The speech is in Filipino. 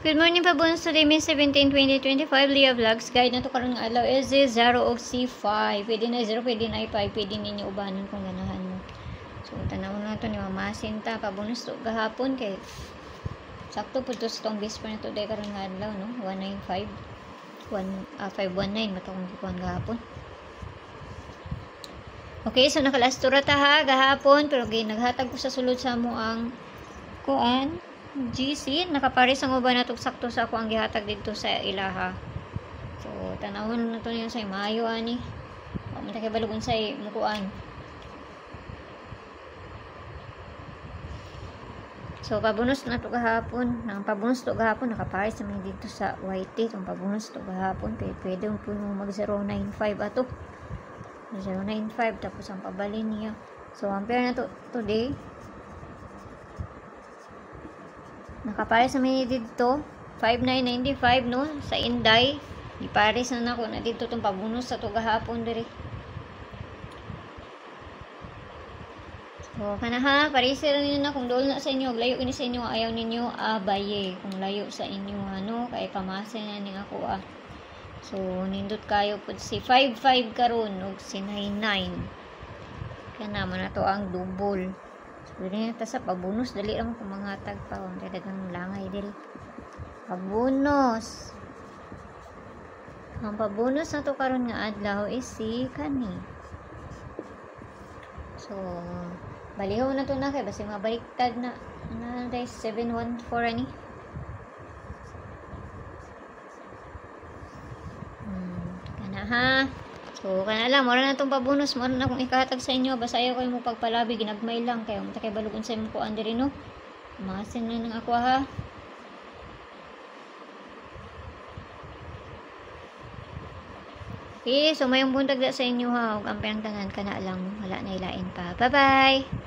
Good morning pa bonus today, May 17, 2025, Leah Vlogs. Guide na to karon nga alaw is 0 of C5. Pwede na 0, pwede na I5. Pwede ninyo ubanan kung ganahan mo. So, tanaw na to ni Mama Sinta. Pa-bonus to gahapon kay sakto po to sa tong base pa na to day karon nga alaw, no? 195. 519 matong kukuhan gahapon. Okay, so nakalastura ta ha gahapon. Pero naghatag ko sa sulod sa mo ang kuan GC, nakapares ang uban na sakto sa ako ang gihatag dito sa ilaha. So, tanawon na to niya sa Mayo ani. O, man kay balugon sa mukuan. So, pabonus na to gahapon. Nang pabonus to gahapon, nakapares naman dito sa YT. Kung pabonus to gahapon, pwede po mag 095 ato. 095, tapos ang pabalin niya. So, ampere na to today. Nakapares sa may dito 5995 no sa Inday. Ipares na nako na dito tong pabonus sa to gahapon diri. So kana ha, pares ra ninyo na kung dol na sa inyo, layo kini sa inyo, ayaw ninyo abaye kung layo sa inyo ano kay pamasa na ning ako ah. So nindot kayo pud si 55 karon ug si 99. Kana man na to ang double. Pwede na sa pabonus, dali lang kung mga tagpa kung dagang langay dili. Pabonus. Ang pabonus na to karon nga adlaw is si kani. So, balihaw na to na kay basi mabaliktad na guys 714 ani. Kana ha. So, kana lang, mura na itong pabonus, mura na kung ikahatag sa inyo, basta ayaw kayo mo pagpalabi, ginagmay lang kayo, matakay balugon sa inyo po andiri no, masin na ng ako ha. Okay, so mayong buntag sa inyo ha, huwag ang pinagtangan ka na lang, wala na ilain pa, bye bye!